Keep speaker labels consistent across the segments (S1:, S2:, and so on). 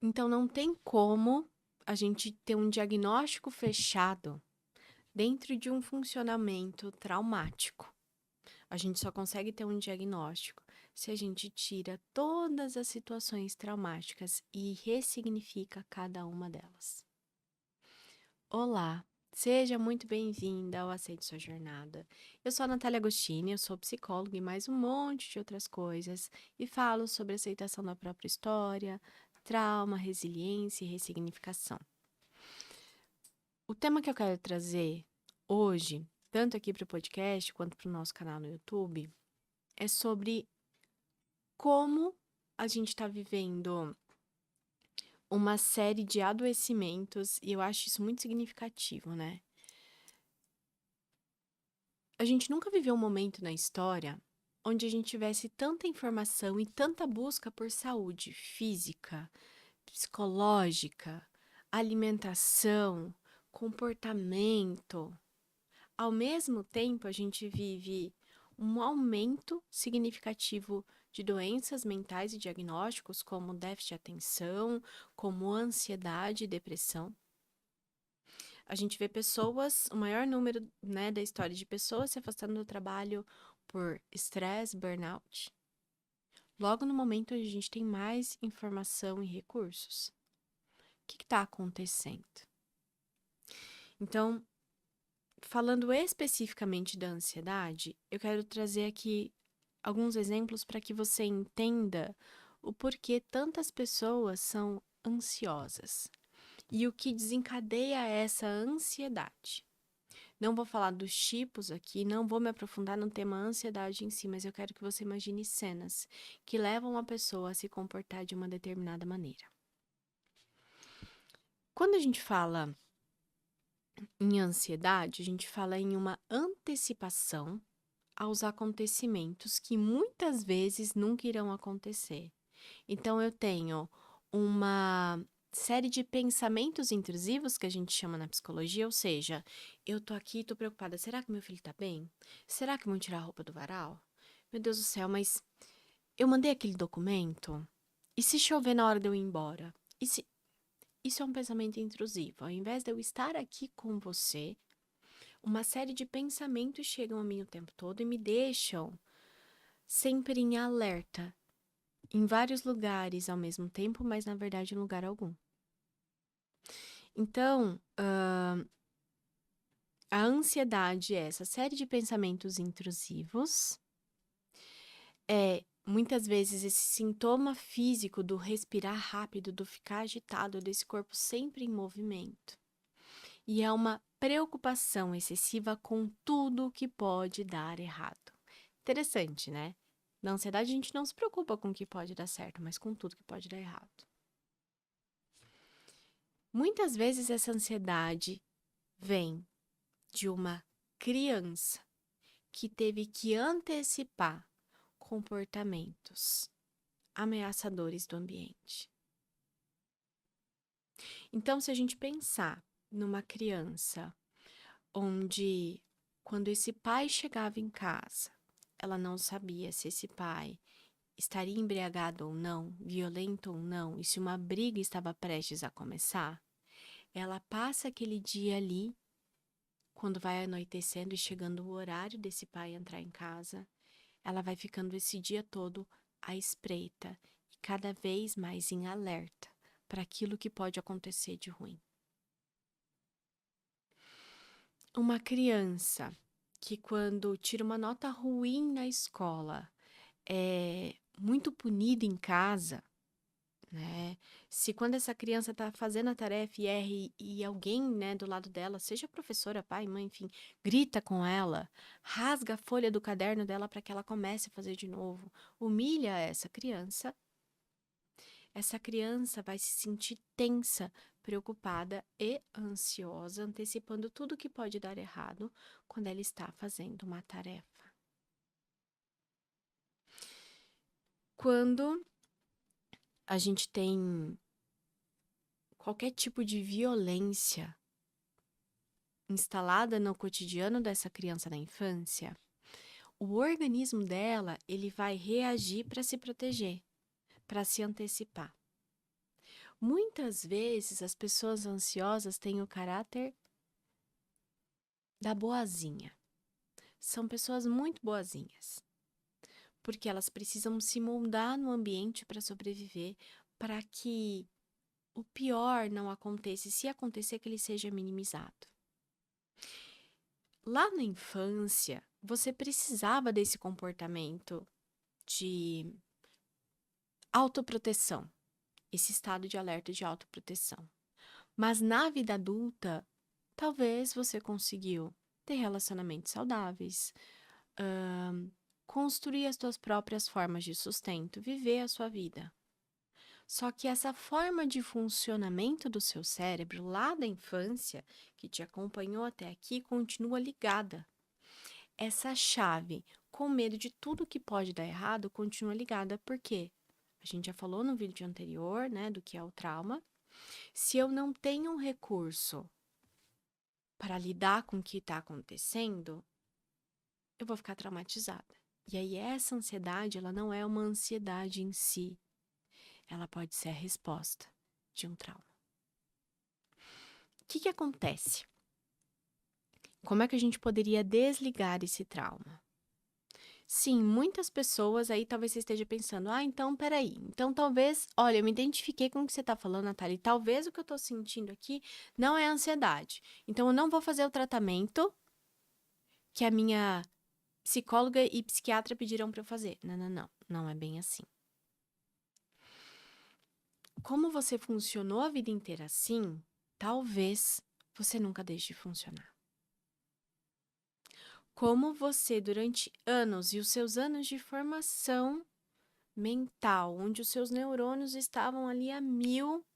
S1: Então, não tem como a gente ter um diagnóstico fechado dentro de um funcionamento traumático. A gente só consegue ter um diagnóstico se a gente tira todas as situações traumáticas e ressignifica cada uma delas. Olá, seja muito bem-vinda ao Aceite Sua Jornada. Eu sou a Natália Agostini, eu sou psicóloga e mais um monte de outras coisas, e falo sobre aceitação da própria história, trauma, resiliência e ressignificação. O tema que eu quero trazer hoje, tanto aqui para o podcast quanto para o nosso canal no YouTube, é sobre como a gente está vivendo uma série de adoecimentos, e eu acho isso muito significativo, né? A gente nunca viveu um momento na história onde a gente tivesse tanta informação e tanta busca por saúde física, psicológica, alimentação, comportamento. Ao mesmo tempo, a gente vive um aumento significativo de doenças mentais e diagnósticos, como déficit de atenção, como ansiedade e depressão. A gente vê pessoas, o maior número, né, da história de pessoas se afastando do trabalho por estresse, burnout. Logo no momento onde a gente tem mais informação e recursos. O que está acontecendo? Então, falando especificamente da ansiedade, eu quero trazer aqui alguns exemplos para que você entenda o porquê tantas pessoas são ansiosas e o que desencadeia essa ansiedade. Não vou falar dos tipos aqui, não vou me aprofundar no tema ansiedade em si, mas eu quero que você imagine cenas que levam a pessoa a se comportar de uma determinada maneira. Quando a gente fala em ansiedade, a gente fala em uma antecipação aos acontecimentos que muitas vezes nunca irão acontecer. Então, eu tenho uma série de pensamentos intrusivos que a gente chama na psicologia, ou seja, eu tô aqui, tô preocupada, será que meu filho tá bem? Será que vão tirar a roupa do varal? Meu Deus do céu, mas eu mandei aquele documento? E se chover na hora de eu ir embora? E se... Isso é um pensamento intrusivo. Ao invés de eu estar aqui com você, uma série de pensamentos chegam a mim o tempo todo e me deixam sempre em alerta, em vários lugares ao mesmo tempo, mas na verdade em lugar algum. Então, a ansiedade é essa série de pensamentos intrusivos, é muitas vezes esse sintoma físico do respirar rápido, do ficar agitado, desse corpo sempre em movimento. E é uma preocupação excessiva com tudo que pode dar errado. Interessante, né? Na ansiedade a gente não se preocupa com o que pode dar certo, mas com tudo que pode dar errado. Muitas vezes essa ansiedade vem de uma criança que teve que antecipar comportamentos ameaçadores do ambiente. Então, se a gente pensar numa criança onde, quando esse pai chegava em casa, ela não sabia se esse pai estaria embriagado ou não, violento ou não, e se uma briga estava prestes a começar, ela passa aquele dia ali, quando vai anoitecendo e chegando o horário desse pai entrar em casa, ela vai ficando esse dia todo à espreita e cada vez mais em alerta para aquilo que pode acontecer de ruim. Uma criança que, quando tira uma nota ruim na escola, é muito punida em casa, né? Se quando essa criança está fazendo a tarefa e erra e alguém, né, do lado dela, seja professora, pai, mãe, enfim, grita com ela, rasga a folha do caderno dela para que ela comece a fazer de novo, humilha essa criança vai se sentir tensa, preocupada e ansiosa, antecipando tudo que pode dar errado quando ela está fazendo uma tarefa. Quando a gente tem qualquer tipo de violência instalada no cotidiano dessa criança na infância, o organismo dela, ele vai reagir para se proteger, para se antecipar. Muitas vezes as pessoas ansiosas têm o caráter da boazinha. São pessoas muito boazinhas, porque elas precisam se moldar no ambiente para sobreviver, para que o pior não aconteça, e se acontecer, que ele seja minimizado. Lá na infância, você precisava desse comportamento de autoproteção, esse estado de alerta de autoproteção. Mas na vida adulta, talvez você conseguiu ter relacionamentos saudáveis, construir as suas próprias formas de sustento, viver a sua vida. Só que essa forma de funcionamento do seu cérebro lá da infância, que te acompanhou até aqui, continua ligada. Essa chave, com medo de tudo que pode dar errado, continua ligada. Por quê? A gente já falou no vídeo anterior, né, do que é o trauma. Se eu não tenho um recurso para lidar com o que está acontecendo, eu vou ficar traumatizada. E aí essa ansiedade, ela não é uma ansiedade em si. Ela pode ser a resposta de um trauma. O que acontece? Como é que a gente poderia desligar esse trauma? Sim, muitas pessoas aí talvez você esteja pensando, então peraí, então talvez, olha, eu me identifiquei com o que você está falando, Natália, e talvez o que eu estou sentindo aqui não é ansiedade. Então eu não vou fazer o tratamento que a minha psicóloga e psiquiatra pediram para eu fazer. Não é bem assim. Como você funcionou a vida inteira assim, talvez você nunca deixe de funcionar. Como você, durante anos e os seus anos de formação mental, onde os seus neurônios estavam ali a 1000,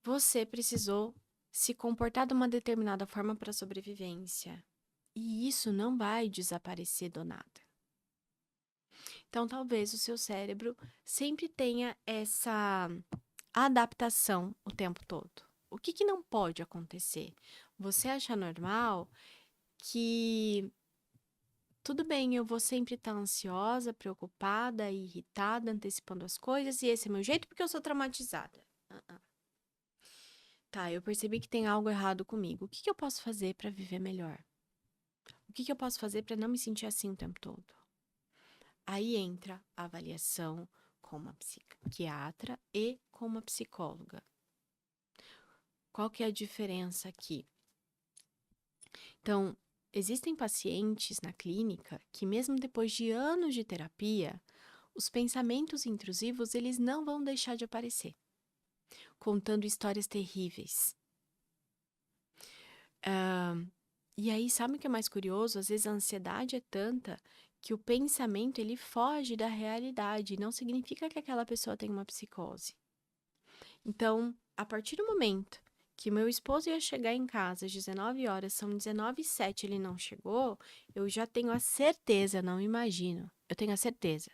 S1: você precisou se comportar de uma determinada forma para sobrevivência. E isso não vai desaparecer do nada. Então, talvez o seu cérebro sempre tenha essa adaptação o tempo todo. O que não pode acontecer? Você acha normal que tudo bem, eu vou sempre estar ansiosa, preocupada, irritada, antecipando as coisas, e esse é meu jeito porque eu sou traumatizada. Tá, eu percebi que tem algo errado comigo. O que eu posso fazer para viver melhor? O que eu posso fazer para não me sentir assim o tempo todo? Aí entra a avaliação com uma psiquiatra e com uma psicóloga. Qual que é a diferença aqui? Então, existem pacientes na clínica que mesmo depois de anos de terapia, os pensamentos intrusivos, eles não vão deixar de aparecer, contando histórias terríveis. E aí, sabe o que é mais curioso? Às vezes a ansiedade é tanta que o pensamento, ele foge da realidade. Não significa que aquela pessoa tem uma psicose. Então, a partir do momento que meu esposo ia chegar em casa às 19 horas, são 19h07, ele não chegou, eu já tenho a certeza, não imagino, eu tenho a certeza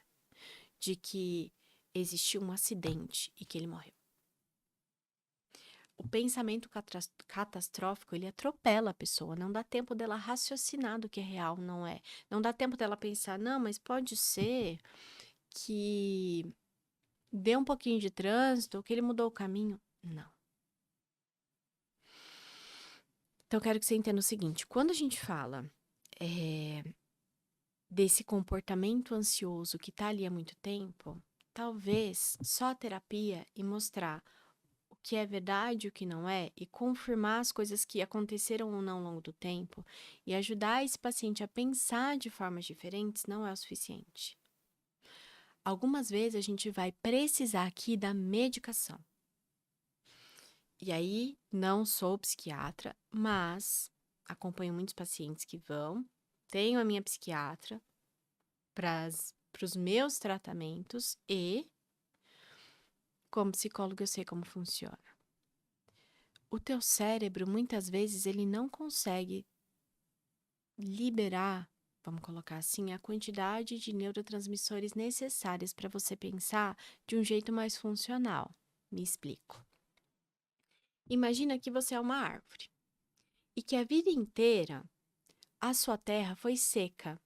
S1: de que existiu um acidente e que ele morreu. O pensamento catastrófico, ele atropela a pessoa, não dá tempo dela raciocinar do que é real, não é. Não dá tempo dela pensar, não, mas pode ser que deu um pouquinho de trânsito, que ele mudou o caminho. Não. Então, eu quero que você entenda o seguinte, quando a gente fala desse comportamento ansioso que tá ali há muito tempo, talvez só a terapia e mostrar o que é verdade e o que não é, e confirmar as coisas que aconteceram ou não ao longo do tempo, e ajudar esse paciente a pensar de formas diferentes, não é o suficiente. Algumas vezes a gente vai precisar aqui da medicação. E aí, não sou psiquiatra, mas acompanho muitos pacientes que vão, tenho a minha psiquiatra para os meus tratamentos e, como psicóloga, eu sei como funciona. O teu cérebro, muitas vezes, ele não consegue liberar, vamos colocar assim, a quantidade de neurotransmissores necessárias para você pensar de um jeito mais funcional. Me explico. Imagina que você é uma árvore e que a vida inteira a sua terra foi seca,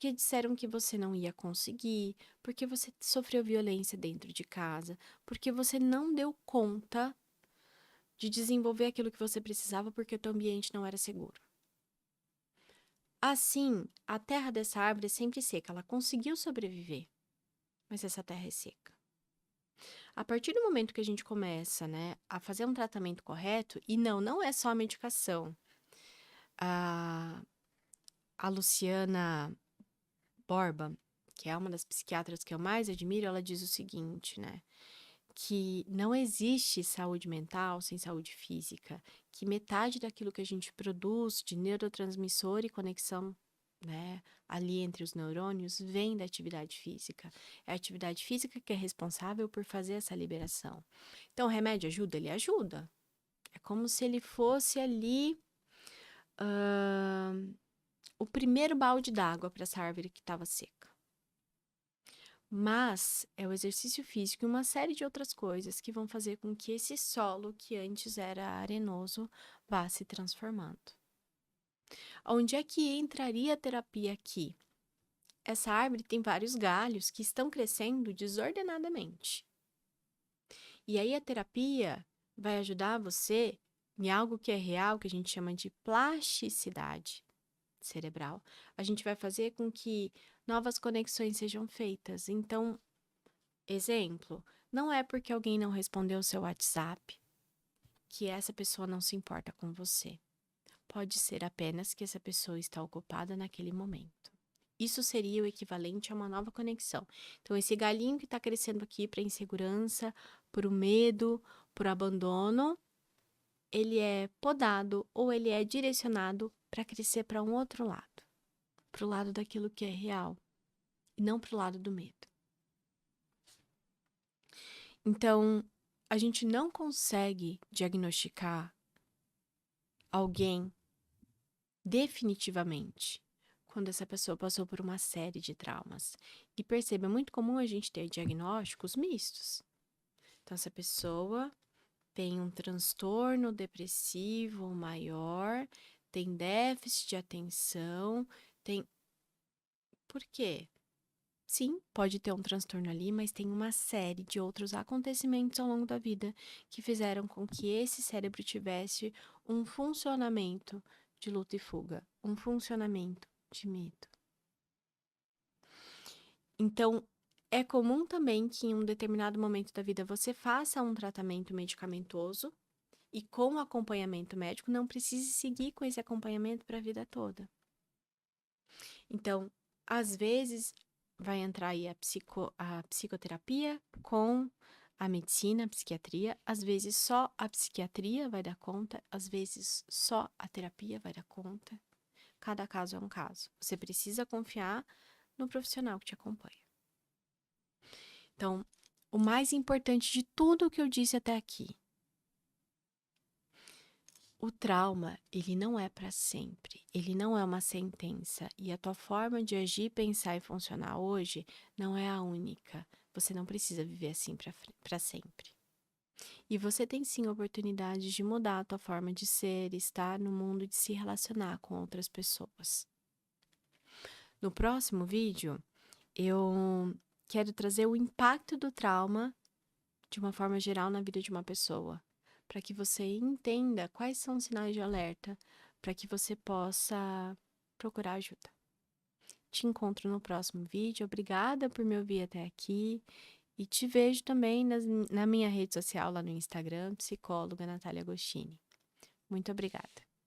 S1: porque disseram que você não ia conseguir, porque você sofreu violência dentro de casa, porque você não deu conta de desenvolver aquilo que você precisava porque o teu ambiente não era seguro. Assim, a terra dessa árvore é sempre seca, ela conseguiu sobreviver, mas essa terra é seca. A partir do momento que a gente começa, né, a fazer um tratamento correto, e não é só a medicação. A, a Luciana Borba, que é uma das psiquiatras que eu mais admiro, ela diz o seguinte, né? Que não existe saúde mental sem saúde física, que metade daquilo que a gente produz de neurotransmissor e conexão, né, ali entre os neurônios, vem da atividade física. É a atividade física que é responsável por fazer essa liberação. Então, o remédio ajuda? Ele ajuda. É como se ele fosse ali o primeiro balde d'água para essa árvore que estava seca. Mas é o exercício físico e uma série de outras coisas que vão fazer com que esse solo, que antes era arenoso, vá se transformando. Onde é que entraria a terapia aqui? Essa árvore tem vários galhos que estão crescendo desordenadamente. E aí a terapia vai ajudar você em algo que é real, que a gente chama de plasticidade cerebral. A gente vai fazer com que novas conexões sejam feitas. Então, exemplo, não é porque alguém não respondeu o seu WhatsApp que essa pessoa não se importa com você. Pode ser apenas que essa pessoa está ocupada naquele momento. Isso seria o equivalente a uma nova conexão. Então, esse galinho que está crescendo aqui para a insegurança, para o medo, para o abandono, ele é podado ou ele é direcionado para crescer para um outro lado, para o lado daquilo que é real, e não para o lado do medo. Então, a gente não consegue diagnosticar alguém definitivamente quando essa pessoa passou por uma série de traumas. E perceba, é muito comum a gente ter diagnósticos mistos. Então, essa pessoa tem um transtorno depressivo maior, tem déficit de atenção, tem. Por quê? Sim, pode ter um transtorno ali, mas tem uma série de outros acontecimentos ao longo da vida que fizeram com que esse cérebro tivesse um funcionamento de luta e fuga, um funcionamento de medo. Então, é comum também que em um determinado momento da vida você faça um tratamento medicamentoso e com acompanhamento médico não precise seguir com esse acompanhamento para a vida toda. Então, às vezes, vai entrar aí a psicoterapia com a medicina, a psiquiatria. Às vezes, só a psiquiatria vai dar conta. Às vezes, só a terapia vai dar conta. Cada caso é um caso. Você precisa confiar no profissional que te acompanha. Então, o mais importante de tudo o que eu disse até aqui: o trauma, ele não é para sempre, ele não é uma sentença, e a tua forma de agir, pensar e funcionar hoje não é a única. Você não precisa viver assim para sempre. E você tem sim oportunidades de mudar a tua forma de ser, estar no mundo, de se relacionar com outras pessoas. No próximo vídeo, eu quero trazer o impacto do trauma de uma forma geral na vida de uma pessoa, para que você entenda quais são os sinais de alerta, para que você possa procurar ajuda. Te encontro no próximo vídeo. Obrigada por me ouvir até aqui e te vejo também na minha rede social lá no Instagram, psicóloga Natália Agostini. Muito obrigada.